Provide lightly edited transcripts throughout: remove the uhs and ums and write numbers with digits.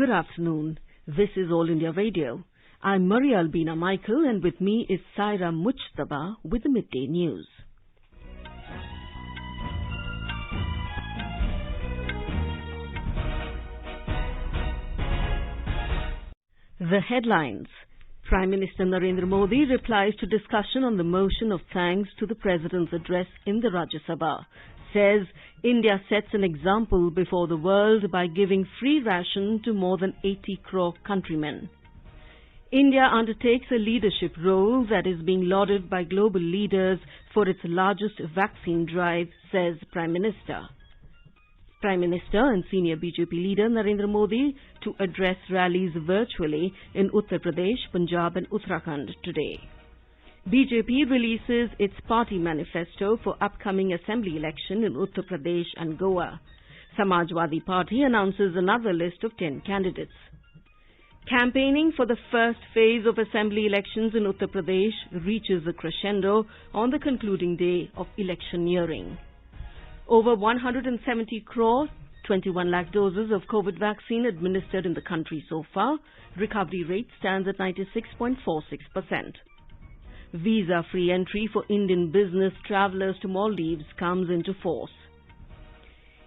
Good afternoon. This is All India Radio. I'm Maria Albina Michael, and with me is Saira Mujtaba with the Midday News. The headlines. Prime Minister Narendra Modi replies to discussion on the motion of thanks to the President's address in the Rajya Sabha. Says India sets an example before the world by giving free ration to more than 80 crore countrymen. India undertakes a leadership role that is being lauded by global leaders for its largest vaccine drive, says Prime Minister. Prime Minister and senior BJP leader Narendra Modi to address rallies virtually in Uttar Pradesh, Punjab and Uttarakhand today. BJP releases its party manifesto for upcoming assembly election in Uttar Pradesh and Goa. Samajwadi Party announces another list of 10 candidates. Campaigning for the first phase of assembly elections in Uttar Pradesh reaches a crescendo on the concluding day of electioneering. Over 170 crore, 21 lakh doses of COVID vaccine administered in the country so far. Recovery rate stands at 96.46%. Visa-free entry for Indian business travellers to Maldives comes into force.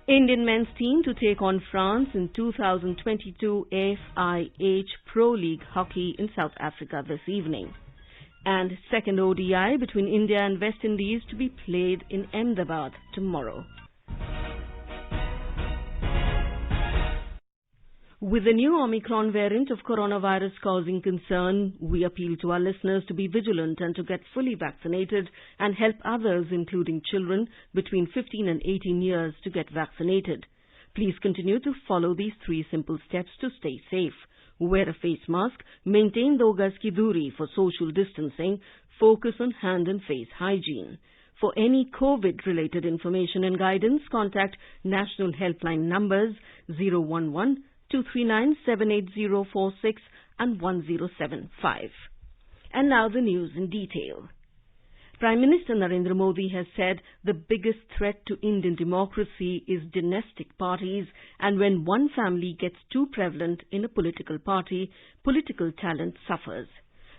Indian men's team to take on France in 2022 FIH Pro League hockey in South Africa this evening. And second ODI between India and West Indies to be played in Ahmedabad tomorrow. With the new Omicron variant of coronavirus causing concern, we appeal to our listeners to be vigilant and to get fully vaccinated and help others, including children between 15 and 18 years, to get vaccinated. Please continue to follow these 3 simple steps to stay safe. Wear a face mask, maintain 2 gaz ki duri for social distancing, focus on hand and face hygiene. For any COVID-related information and guidance, contact national helpline numbers 011 239 78046 and 1075. And now the news in detail. Prime Minister Narendra Modi has said the biggest threat to Indian democracy is dynastic parties, and when one family gets too prevalent in a political party, political talent suffers.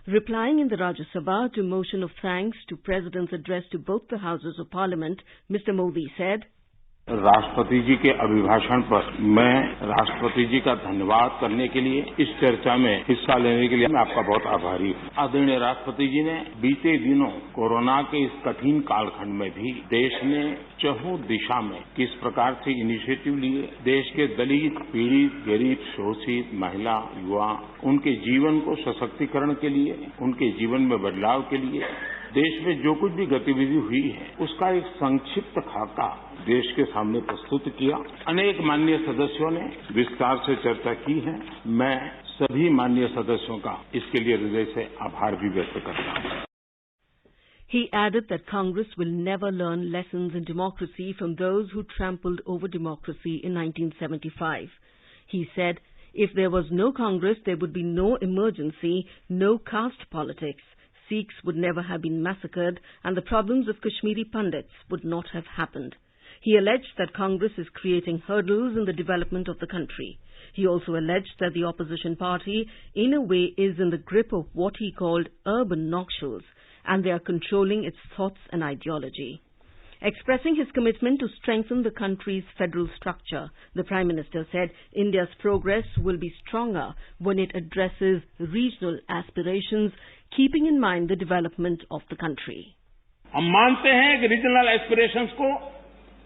Replying in the Rajya Sabha to motion of thanks to President's address to both the Houses of Parliament, Mr. Modi said, राष्ट्रपति जी के अभिभाषण पर मैं राष्ट्रपति जी का धन्यवाद करने के लिए इस चर्चा में हिस्सा लेने के लिए मैं आपका बहुत आभारी हूं। आदरणीय राष्ट्रपति जी ने बीते दिनों कोरोना के इस कठिन कालखंड में भी देश ने चहुं दिशा में किस प्रकार से इनिशिएटिव लिए, देश के दलित, पीड़ित, गरीब, शोषित, महिला, युवा, उनके जीवन को सशक्तिकरण के लिए, उनके जीवन में बदलाव के लिए देश में जो कुछ भी गतिविधि हुई है उसका एक संक्षिप्त खाका देश के सामने प्रस्तुत किया। अनेक माननीय सदस्यों ने विस्तार से चर्चा की है। मैं सभी माननीय सदस्यों का इसके लिए हृदय से आभार भी व्यक्त करता हूं। He added that Congress will never learn lessons in democracy from those who trampled over democracy in 1975. He said, if there was no Congress, there would be no emergency, no caste politics. Sikhs would never have been massacred, and the problems of Kashmiri Pandits would not have happened. He alleged that Congress is creating hurdles in the development of the country. He also alleged that the opposition party, in a way, is in the grip of what he called urban noxials, and they are controlling its thoughts and ideology. Expressing his commitment to strengthen the country's federal structure, the Prime Minister said India's progress will be stronger when it addresses regional aspirations, keeping in mind the development of the country. हम मानते हैं कि regional aspirations को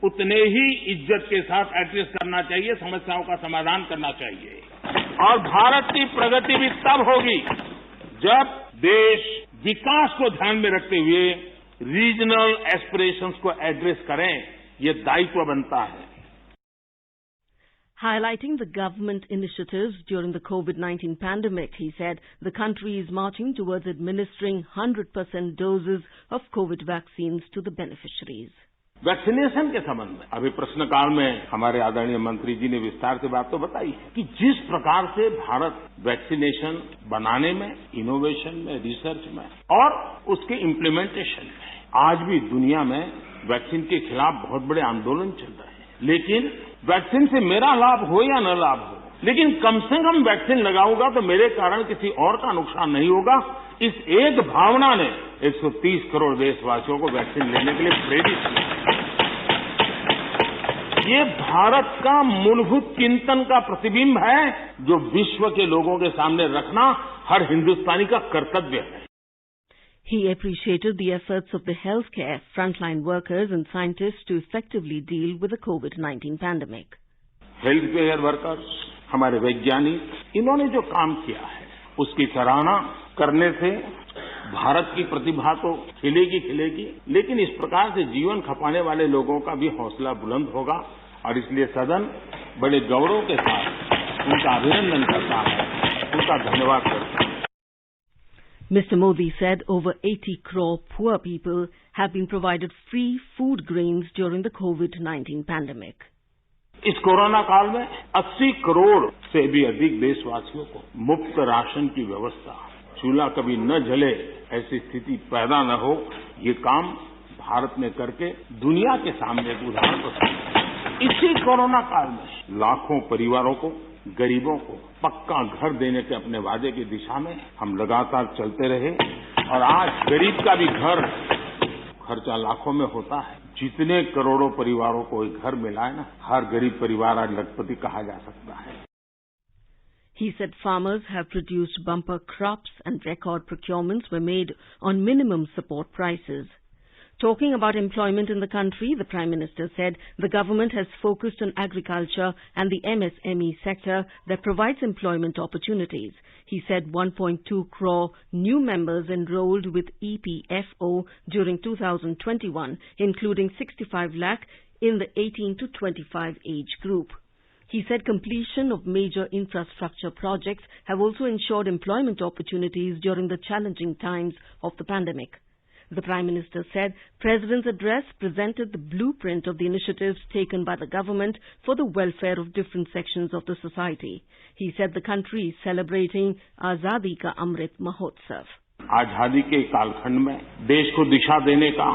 उतने ही इज्जत के साथ address करना चाहिए, समस्याओं का समाधान करना चाहिए। और भारत की प्रगति भी तब होगी जब देश विकास को ध्यान में रखते हुए रीजनल एस्पिरेशंस को एड्रेस करें, ये दायित्व बनता है। Highlighting the government initiatives during the COVID-19 pandemic, he said the country is marching towards administering 100% doses of COVID vaccines to the beneficiaries. Vaccination के संबंध में अभी प्रश्नकाल में हमारे आदरणीय मंत्री जी ने विस्तार से बात तो बताई है कि जिस प्रकार से भारत वैक्सीनेशन बनाने में, इनोवेशन में, रिसर्च में और उसके इम्प्लीमेंटेशन में आज भी दुनिया में वैक्सीन के खिलाफ बहुत बड़े आंदोलन चल रहे हैं। लेकिन वैक्सीन से मेरा लाभ हो या न लाभ हो, लेकिन कम से कम वैक्सीन लगाऊंगा तो मेरे कारण किसी और का नुकसान नहीं होगा। इस एक भावना ने 130 करोड़ देशवासियों को वैक्सीन लेने के लिए प्रेरित किया। ये भारत का मूलभूत चिंतन का प्रतिबिंब है जो विश्व के लोगों के सामने रखना हर हिंदुस्तानी का कर्तव्य है। He appreciated the efforts of the healthcare, frontline workers and scientists to effectively deal with the COVID-19 pandemic. Health care workers, हमारे वैज्ञानिक, इन्होंने जो काम किया है उसकी सराहना करने से भारत की प्रतिभा तो खिलेगी, लेकिन इस प्रकार से जीवन खपाने वाले लोगों का भी हौसला बुलंद होगा और इसलिए सदन बड़े गौरव के साथ उनका अभिनंदन करता है, उनका धन्यवाद करता है। Mr. Modi said over 80 crore poor people have been provided free food grains during the COVID-19 pandemic. इस कोरोना काल में 80 करोड़ से भी अधिक देशवासियों को मुफ्त राशन की व्यवस्था, चूल्हा कभी न जले ऐसी स्थिति पैदा न हो, ये काम भारत ने करके दुनिया के सामने एक उदाहरण प्रस्तुत किया। इसी कोरोना काल में लाखों परिवारों को, गरीबों को पक्का घर देने के अपने वादे की दिशा में हम लगातार चलते रहे और आज गरीब का भी घर खर्चा लाखों में होता है। जितने करोड़ों परिवारों को एक घर मिला है ना, हर गरीब परिवार आज लखपति कहा जा सकता है। He said farmers have produced bumper crops and record procurements were made on minimum support prices. Talking about employment in the country, the Prime Minister said the government has focused on agriculture and the MSME sector that provides employment opportunities. He said 1.2 crore new members enrolled with EPFO during 2021, including 65 lakh in the 18 to 25 age group. He said completion of major infrastructure projects have also ensured employment opportunities during the challenging times of the pandemic. The Prime Minister said President's address presented the blueprint of the initiatives taken by the government for the welfare of different sections of the society. He said the country is celebrating Azadi Ka Amrit Mahotsav. आजादी के कालखंड में देश को दिशा देने का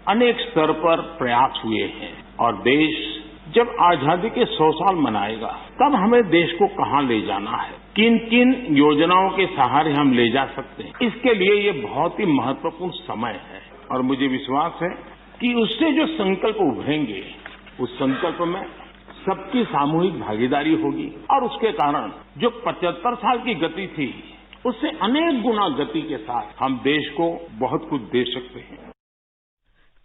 अनेक स्तर पर प्रयास हुए हैं और देश जब आजादी के 100 साल मनाएगा तब हमें देश को कहां ले जाना है, किन किन योजनाओं के सहारे हम ले जा सकते हैं, इसके लिए ये बहुत ही महत्वपूर्ण समय है और मुझे विश्वास है कि उससे जो संकल्प उभरेंगे उस संकल्प में सबकी सामूहिक भागीदारी होगी और उसके कारण जो 75 साल की गति थी उससे अनेक गुना गति के साथ हम देश को बहुत कुछ दे सकते हैं।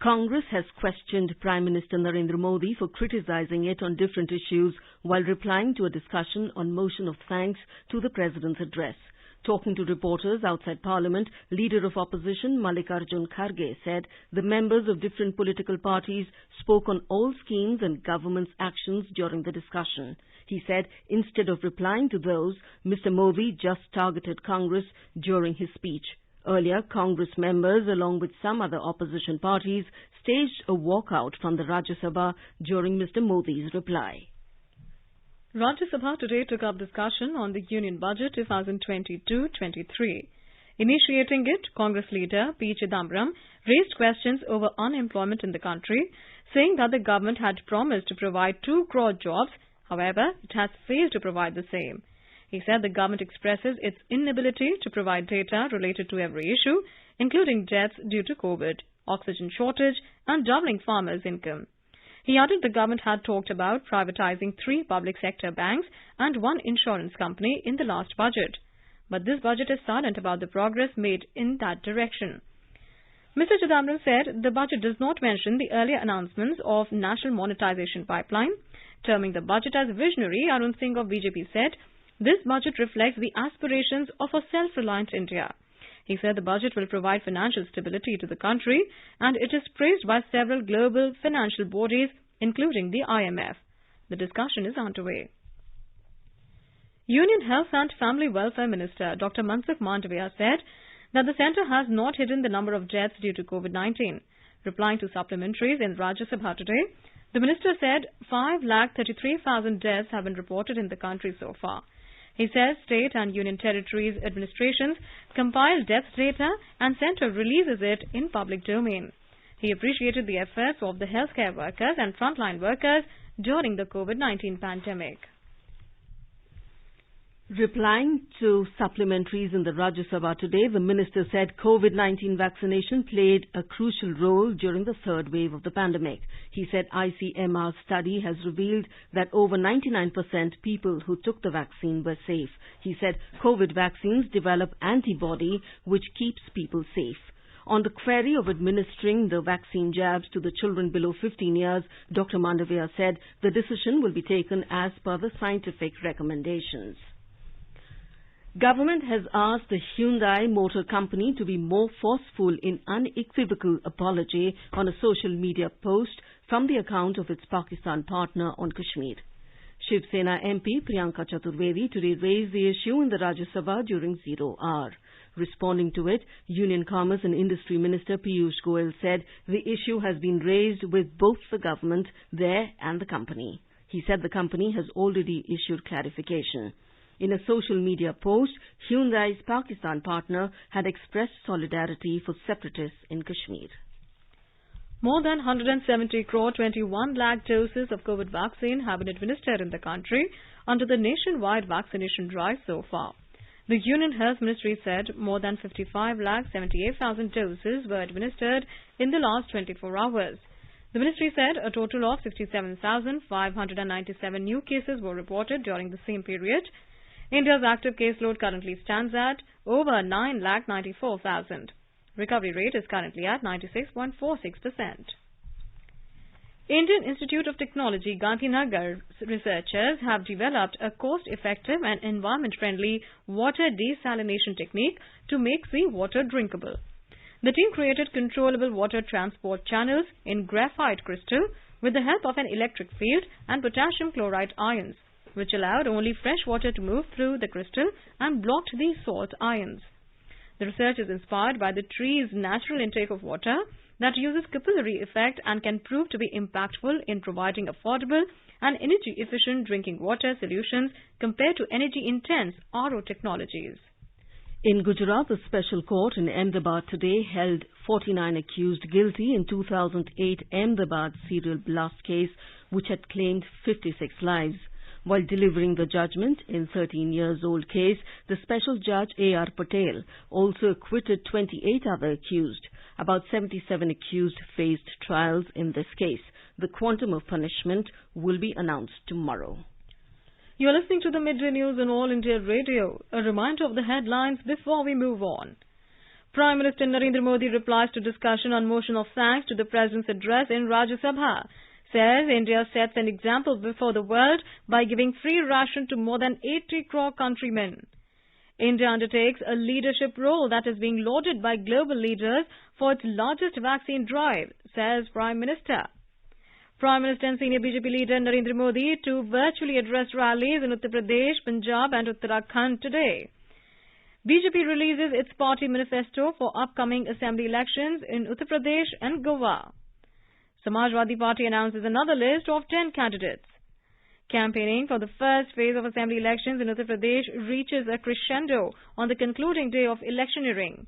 Congress has questioned Prime Minister Narendra Modi for criticizing it on different issues while replying to a discussion on motion of thanks to the President's address. Talking to reporters outside Parliament, Leader of Opposition Mallikarjun Kharge said the members of different political parties spoke on all schemes and government's actions during the discussion. He said instead of replying to those, Mr. Modi just targeted Congress during his speech. Earlier, Congress members, along with some other opposition parties, staged a walkout from the Rajya Sabha during Mr. Modi's reply. Rajya Sabha today took up discussion on the Union Budget 2022-23. Initiating it, Congress leader P. Chidambaram raised questions over unemployment in the country, saying that the government had promised to provide 2 crore jobs. However, it has failed to provide the same. He said the government expresses its inability to provide data related to every issue, including deaths due to COVID, oxygen shortage, and doubling farmers' income. He added the government had talked about privatizing 3 public sector banks and 1 insurance company in the last budget. But this budget is silent about the progress made in that direction. Mr. Chidambaram said the budget does not mention the earlier announcements of national monetization pipeline. Terming the budget as visionary, Arun Singh of BJP said, this budget reflects the aspirations of a self-reliant India. He said the budget will provide financial stability to the country and it is praised by several global financial bodies, including the IMF. The discussion is underway. Union Health and Family Welfare Minister Dr. Mansukh Mandavia said that the centre has not hidden the number of deaths due to COVID-19. Replying to supplementaries in Rajya Sabha today, the minister said 5,33,000 deaths have been reported in the country so far. He says state and union territories administrations compile death data and centre releases it in public domain. He appreciated the efforts of the healthcare workers and frontline workers during the COVID-19 pandemic. Replying to supplementaries in the Rajya Sabha today, the minister said COVID-19 vaccination played a crucial role during the third wave of the pandemic. He said ICMR study has revealed that over 99% people who took the vaccine were safe. He said COVID vaccines develop antibody which keeps people safe. On the query of administering the vaccine jabs to the children below 15 years, Dr. Mandavia said the decision will be taken as per the scientific recommendations. Government has asked the Hyundai Motor Company to be more forceful in unequivocal apology on a social media post from the account of its Pakistan partner on Kashmir. Shiv Sena MP Priyanka Chaturvedi today raised the issue in the Rajya Sabha during 0 hour. Responding to it, Union Commerce and Industry Minister Piyush Goyal said the issue has been raised with both the government there and the company. He said the company has already issued clarification. In a social media post, Hyundai's Pakistan partner had expressed solidarity for separatists in Kashmir. More than 170 crore 21 lakh doses of COVID vaccine have been administered in the country under the nationwide vaccination drive so far. The Union Health Ministry said more than 55 lakh 78,000 doses were administered in the last 24 hours. The ministry said a total of 67,597 new cases were reported during the same period. India's active caseload currently stands at over 9,94,000. Recovery rate is currently at 96.46%. Indian Institute of Technology, Gandhinagar researchers have developed a cost-effective and environment-friendly water desalination technique to make sea water drinkable. The team created controllable water transport channels in graphite crystal with the help of an electric field and potassium chloride ions, which allowed only fresh water to move through the crystal and blocked the salt ions. The research is inspired by the tree's natural intake of water that uses capillary effect and can prove to be impactful in providing affordable and energy-efficient drinking water solutions compared to energy-intense RO technologies. In Gujarat, the special court in Ahmedabad today held 49 accused guilty in 2008 Ahmedabad serial blast case, which had claimed 56 lives. While delivering the judgment in 13-year-old case, the special judge A.R. Patel also acquitted 28 other accused. About 77 accused faced trials in this case. The quantum of punishment will be announced tomorrow. You are listening to the Midday News on All India Radio. A reminder of the headlines before we move on. Prime Minister Narendra Modi replies to discussion on motion of thanks to the President's address in Rajya Sabha. Says India sets an example before the world by giving free ration to more than 80 crore countrymen. India undertakes a leadership role that is being lauded by global leaders for its largest vaccine drive, says Prime Minister. Prime Minister and senior BJP leader Narendra Modi to virtually address rallies in Uttar Pradesh, Punjab and Uttarakhand today. BJP releases its party manifesto for upcoming assembly elections in Uttar Pradesh and Goa. Samajwadi Party announces another list of 10 candidates. Campaigning for the first phase of assembly elections in Uttar Pradesh reaches a crescendo on the concluding day of electioneering.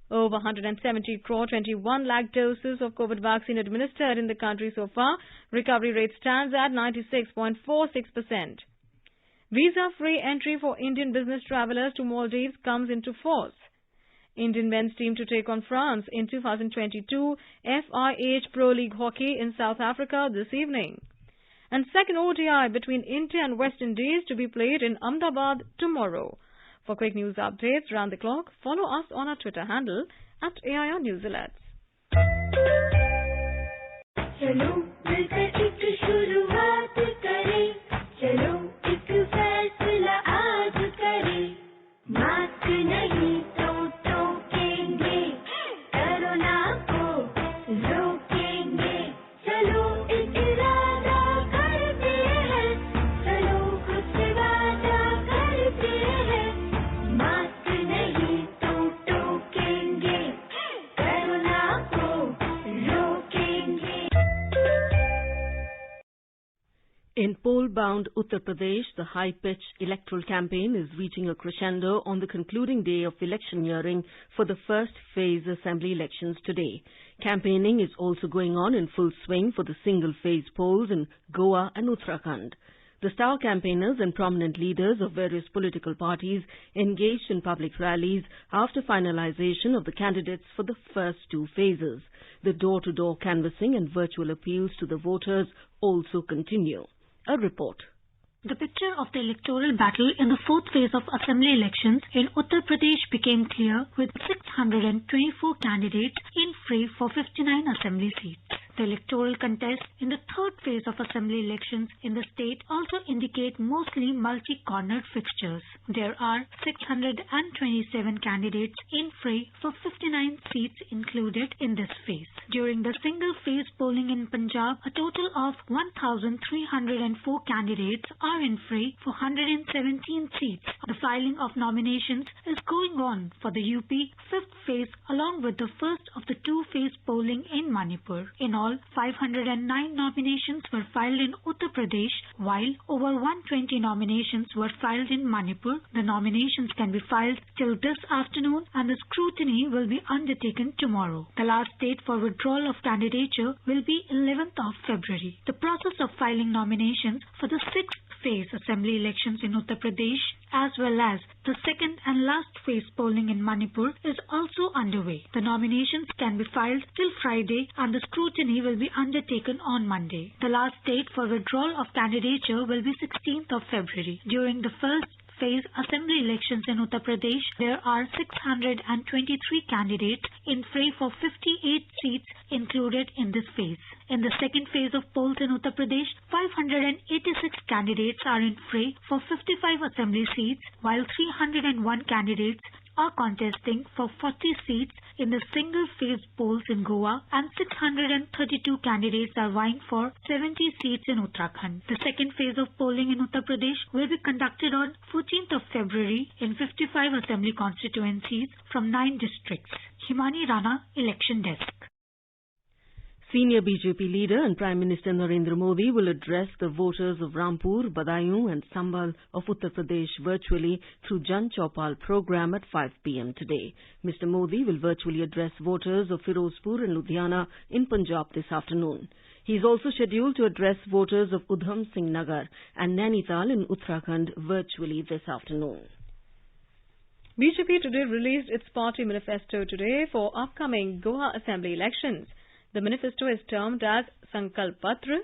Over 170 crore 21 lakh doses of COVID vaccine administered in the country so far. Recovery rate stands at 96.46%. Visa-free entry for Indian business travellers to Maldives comes into force. Indian men's team to take on France in 2022 FIH Pro League Hockey in South Africa this evening. And second ODI between India and West Indies to be played in Ahmedabad tomorrow. For quick news updates round the clock, follow us on our Twitter handle at AIR News Alerts. चलो मिलकर एक शुरुआत करें, चलो एक फैसला आज करें, मास्क नहीं तो टोकेंगे, कोरोना को रोकेंगे, चलो एक इरादा करते हैं, चलो खुद से वादा करते हैं, मास्क नहीं तो टोकेंगे, कोरोना को रोकेंगे. In poll-bound Uttar Pradesh, the high-pitched electoral campaign is reaching a crescendo on the concluding day of electioneering for the first phase assembly elections today. Campaigning is also going on in full swing for the single-phase polls in Goa and Uttarakhand. The star campaigners and prominent leaders of various political parties engaged in public rallies after finalization of the candidates for the first two phases. The door-to-door canvassing and virtual appeals to the voters also continue. A report. The picture of the electoral battle in the fourth phase of assembly elections in Uttar Pradesh became clear with 624 candidates in fray for 59 assembly seats. The electoral contest in the third phase of assembly elections in the state also indicate mostly multi-cornered fixtures. There are 627 candidates in fray for 59 seats included in this phase. During the single-phase polling in Punjab, a total of 1,304 candidates are in fray for 117 seats. The filing of nominations is going on for the UP fifth phase along with the first of the two-phase polling in Manipur. In all, 509 nominations were filed in Uttar Pradesh, while over 120 nominations were filed in Manipur. The nominations can be filed till this afternoon and the scrutiny will be undertaken tomorrow. The last date for withdrawal of candidature will be 11th of February. The process of filing nominations for the sixth phase assembly elections in Uttar Pradesh as well as the second and last phase polling in Manipur is also underway. The nominations can be filed till Friday and the scrutiny will be undertaken on Monday. The last date for withdrawal of candidature will be 16th of February. During the first phase assembly elections in Uttar Pradesh, there are 623 candidates in fray for 58 seats included in this phase. In the second phase of polls in Uttar Pradesh, 586 candidates are in fray for 55 assembly seats, while 301 candidates are contesting for 40 seats in the single-phase polls in Goa and 632 candidates are vying for 70 seats in Uttarakhand. The second phase of polling in Uttar Pradesh will be conducted on 14th of February in 55 assembly constituencies from 9 districts. Himani Rana, Election Desk. Senior BJP leader and Prime Minister Narendra Modi will address the voters of Rampur, Badaयूं and Sambhal of Uttar Pradesh virtually through Jan Chaupal program at 5 p.m. today. Mr. Modi will virtually address voters of Firozpur and Ludhiana in Punjab this afternoon. He is also scheduled to address voters of Udham Singh Nagar and Nainital in Uttarakhand virtually this afternoon. BJP today released its party manifesto today for upcoming Goa Assembly elections. The manifesto is termed as Sankalp Patra.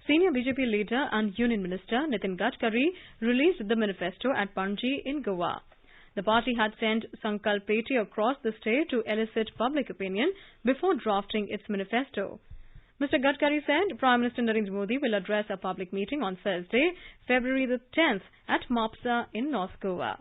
Senior BJP leader and Union Minister Nitin Gadkari released the manifesto at Panji in Goa. The party had sent Sankalp Peti across the state to elicit public opinion before drafting its manifesto. Mr. Gadkari said Prime Minister Narendra Modi will address a public meeting on Thursday, February the 10th at Mapsa in North Goa.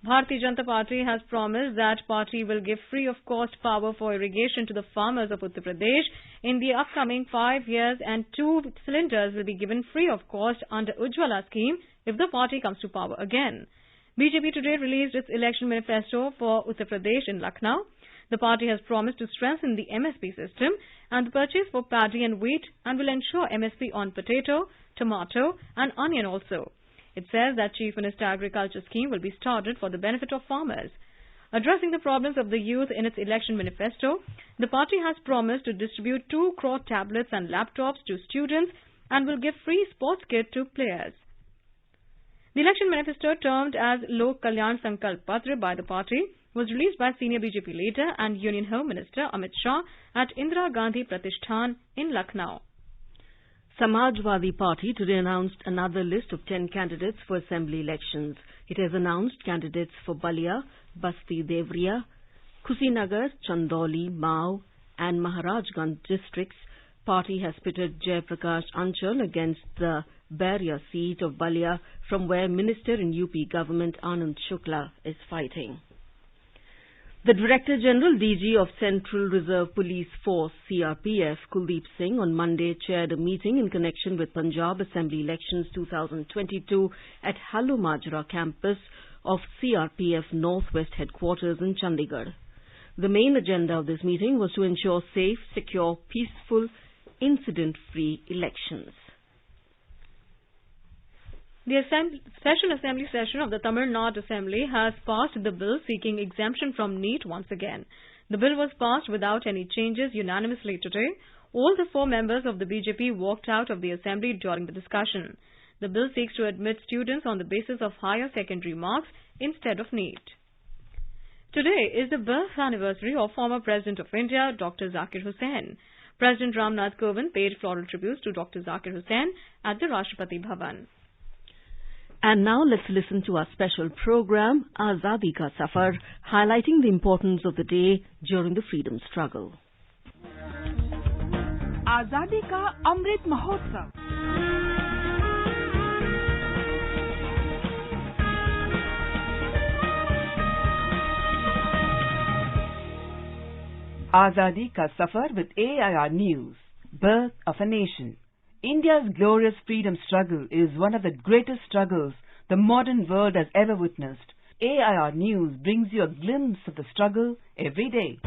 Bharatiya Janata Party has promised that party will give free of cost power for irrigation to the farmers of Uttar Pradesh in the upcoming 5 years, and 2 cylinders will be given free of cost under Ujjwala scheme if the party comes to power again. BJP today released its election manifesto for Uttar Pradesh in Lucknow. The party has promised to strengthen the MSP system and the purchase for paddy and wheat and will ensure MSP on potato, tomato and onion also. It says that Chief Minister Agriculture scheme will be started for the benefit of farmers. Addressing the problems of the youth in its election manifesto, the party has promised to distribute 2 crore tablets and laptops to students and will give free sports kit to players. The election manifesto, termed as Lok Kalyan Sankalp Patra by the party, was released by senior BJP leader and Union Home Minister Amit Shah at Indira Gandhi Pratishthan in Lucknow. Samajwadi Party today announced another list of 10 candidates for assembly elections. It has announced candidates for Balia, Basti Devriya, Kusinagar, Chandauli, Mao and Maharajganj districts. Party has pitted Jayaprakash Anchal against the Baria seat of Balia, from where Minister in UP government Anand Shukla is fighting. The Director General DG of Central Reserve Police Force CRPF, Kuldeep Singh, on Monday chaired a meeting in connection with Punjab Assembly Elections 2022 at Hallo Majra campus of CRPF Northwest Headquarters in Chandigarh. The main agenda of this meeting was to ensure safe, secure, peaceful, incident-free elections. The Special Assembly Session of the Tamil Nadu Assembly has passed the bill seeking exemption from NEET once again. The bill was passed without any changes unanimously today. All the 4 members of the BJP walked out of the assembly during the discussion. The bill seeks to admit students on the basis of higher secondary marks instead of NEET. Today is the birth anniversary of former President of India, Dr. Zakir Hussain. President Ramnath Kovind paid floral tributes to Dr. Zakir Hussain at the Rashtrapati Bhavan. And now let's listen to our special program, Azadi Ka Safar, highlighting the importance of the day during the freedom struggle. आजादी का Amrit Mahotsav. Azadi Ka Safar with AIR News. Birth of a Nation. India's glorious freedom struggle is one of the greatest struggles the modern world has ever witnessed. AIR News brings you a glimpse of the struggle every day.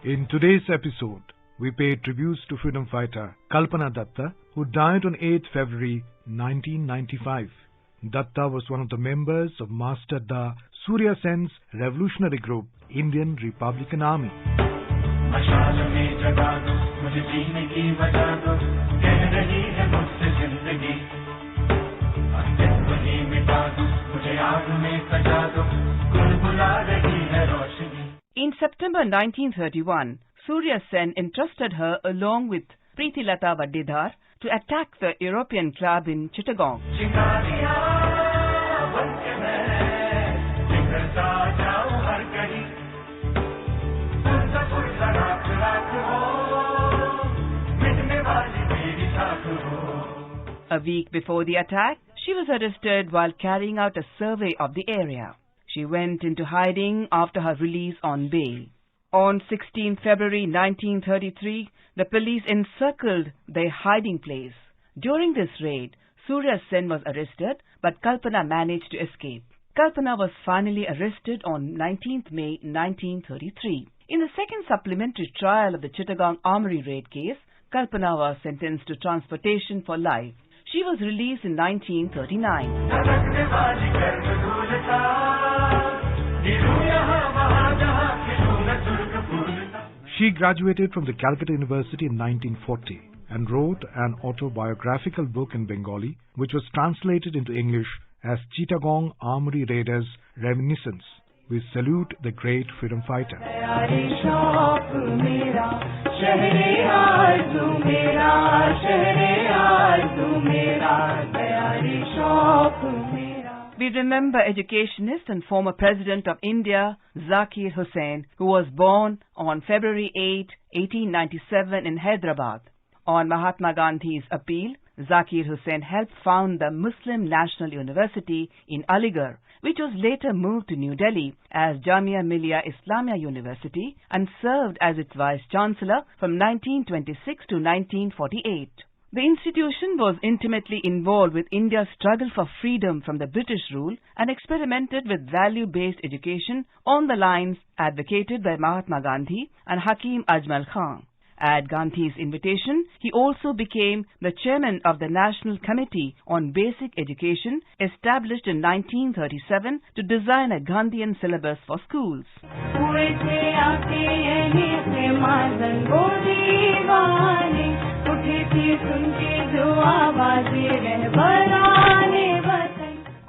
In today's episode, we pay tributes to freedom fighter Kalpana Datta, who died on 8 February 1995. Datta was one of the members of Master Da Surya Sen's revolutionary group, Indian Republican Army. In September 1931, Surya Sen entrusted her along with Preetilata Vaddedar to attack the European club in Chittagong. A week before the attack, she was arrested while carrying out a survey of the area. She went into hiding after her release on bail. On 16 February 1933, the police encircled their hiding place. During this raid, Surya Sen was arrested, but Kalpana managed to escape. Kalpana was finally arrested on 19th May 1933. In the second supplementary trial of the Chittagong Armory raid case, Kalpana was sentenced to transportation for life. She was released in 1939. She graduated from the Calcutta University in 1940 and wrote an autobiographical book in Bengali, which was translated into English as Chittagong Armory Raiders Reminiscence. We salute the great freedom fighter. We remember educationist and former President of India, Zakir Hussain, who was born on February 8, 1897 in Hyderabad. On Mahatma Gandhi's appeal, Zakir Hussain helped found the Muslim National University in Aligarh, which was later moved to New Delhi as Jamia Millia Islamia University and served as its Vice-Chancellor from 1926 to 1948. The institution was intimately involved with India's struggle for freedom from the British rule and experimented with value-based education on the lines advocated by Mahatma Gandhi and Hakim Ajmal Khan. At Gandhi's invitation, he also became the chairman of the National Committee on Basic Education, established in 1937 to design a Gandhian syllabus for schools.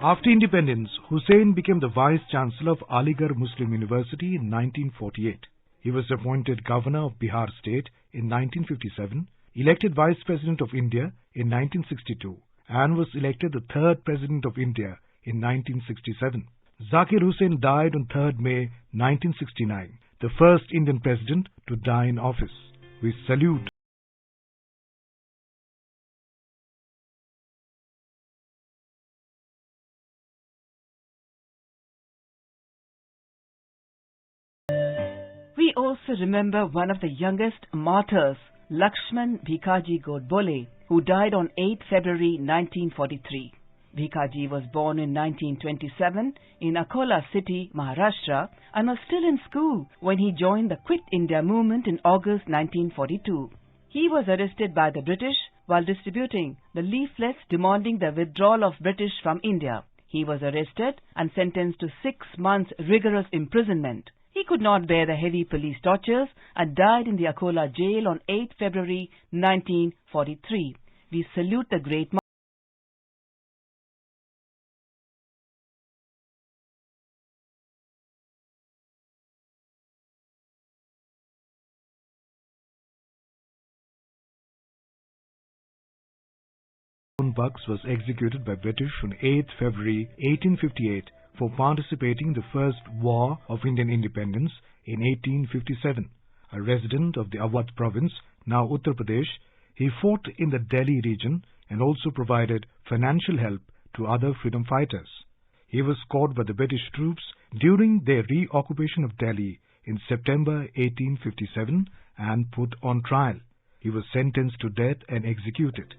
After independence, Hussain became the Vice-Chancellor of Aligarh Muslim University in 1948. He was appointed Governor of Bihar State in 1957, elected Vice President of India in 1962, and was elected the third President of India in 1967. Zakir Hussain died on 3rd May 1969, the first Indian President to die in office. We salute. We also remember one of the youngest martyrs, Lakshman Vikaji Godboli, who died on 8 February 1943. Vikaji was born in 1927 in Akola city, Maharashtra, and was still in school when he joined the Quit India movement in August 1942. He was arrested by the British while distributing the leaflets demanding the withdrawal of British from India. He was arrested and sentenced to 6 months rigorous imprisonment. He could not bear the heavy police tortures and died in the Akola jail on 8 February 1943. We salute the great Bucks was executed by British on 8 February 1858 for participating in the First War of Indian Independence in 1857. A resident of the Awadh province, now Uttar Pradesh, he fought in the Delhi region and also provided financial help to other freedom fighters. He was caught by the British troops during their reoccupation of Delhi in September 1857 and put on trial. He was sentenced to death and executed.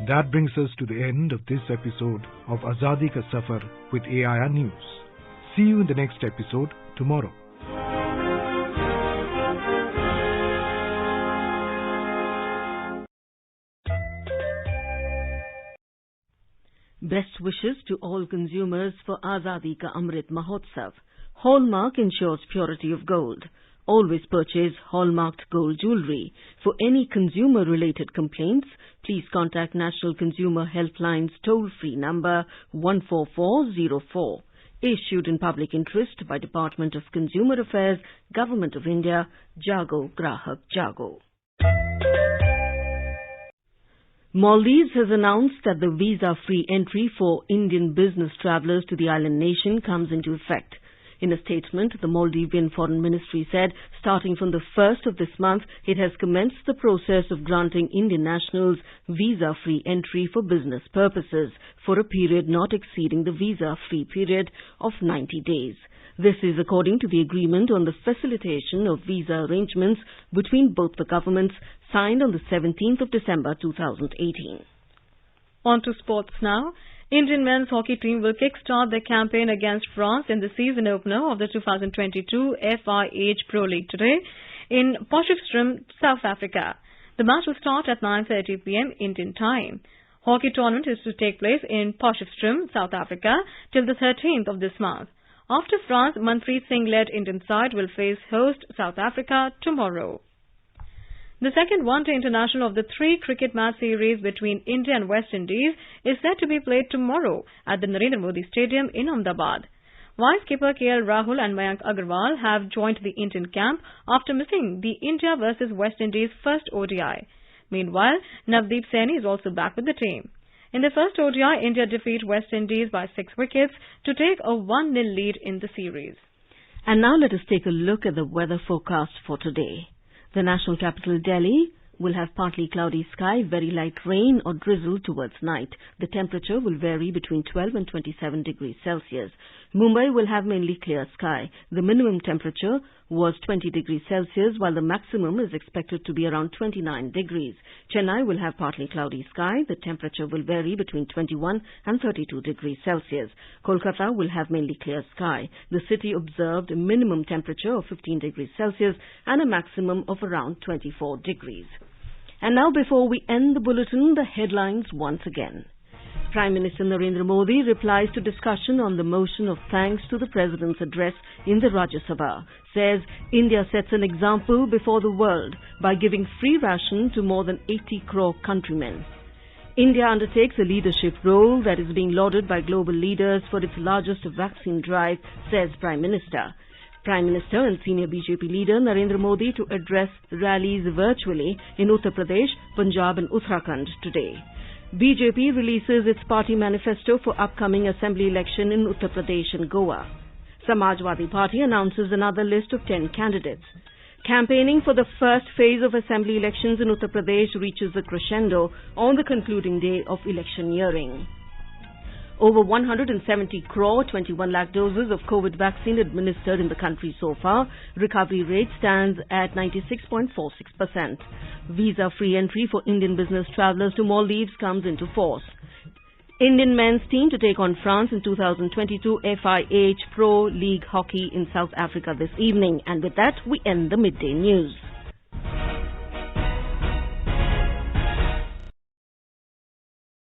That brings us to the end of this episode of Azadi Ka Safar with AIR News. See you in the next episode tomorrow. Best wishes to all consumers for Azadi Ka Amrit Mahotsav. Hallmark ensures purity of gold. Always purchase hallmarked gold jewelry. For any consumer-related complaints, please contact National Consumer Helpline's toll-free number 14404. Issued in public interest by Department of Consumer Affairs, Government of India, Jago Grahak Jago. Maldives has announced that the visa-free entry for Indian business travellers to the island nation comes into effect. In a statement, the Maldivian Foreign Ministry said, starting from the 1st of this month, it has commenced the process of granting Indian nationals visa-free entry for business purposes for a period not exceeding the visa-free period of 90 days. This is according to the agreement on the facilitation of visa arrangements between both the governments signed on the 17th of December 2018. On to sports now. Indian men's hockey team will kickstart their campaign against France in the season opener of the 2022 FIH Pro League today in Potchefstroom, South Africa. The match will start at 9:30 p.m. Indian time. Hockey tournament is to take place in Potchefstroom, South Africa till the 13th of this month. After France, Manpreet Singh-led Indian side will face host South Africa tomorrow. The second one-day international of the 3 cricket match series between India and West Indies is set to be played tomorrow at the Narendra Modi Stadium in Ahmedabad. Vice skipper KL Rahul and Mayank Agarwal have joined the Indian camp after missing the India vs West Indies first ODI. Meanwhile, Navdeep Saini is also back with the team. In the first ODI, India defeat West Indies by 6 wickets to take a 1-0 lead in the series. And now let us take a look at the weather forecast for today. The national capital, Delhi, will have partly cloudy sky, very light rain or drizzle towards night. The temperature will vary between 12 and 27 degrees Celsius. Mumbai will have mainly clear sky. The minimum temperature was 20 degrees Celsius, while the maximum is expected to be around 29 degrees. Chennai will have partly cloudy sky. The temperature will vary between 21 and 32 degrees Celsius. Kolkata will have mainly clear sky. The city observed a minimum temperature of 15 degrees Celsius and a maximum of around 24 degrees. And now, before we end the bulletin, the headlines once again. Prime Minister Narendra Modi replies to discussion on the motion of thanks to the President's address in the Rajya Sabha. Says India sets an example before the world by giving free ration to more than 80 crore countrymen. India undertakes a leadership role that is being lauded by global leaders for its largest vaccine drive, says Prime Minister. Prime Minister and senior BJP leader Narendra Modi to address rallies virtually in Uttar Pradesh, Punjab and Uttarakhand today. BJP releases its party manifesto for upcoming assembly election in Uttar Pradesh and Goa. Samajwadi Party announces another list of 10 candidates. Campaigning for the first phase of assembly elections in Uttar Pradesh reaches a crescendo on the concluding day of electioneering. Over 170 crore, 21 lakh doses of COVID vaccine administered in the country so far. Recovery rate stands at 96.46%. Visa-free entry for Indian business travellers to Maldives comes into force. Indian men's team to take on France in 2022 FIH Pro League Hockey in South Africa this evening. And with that, we end the midday news.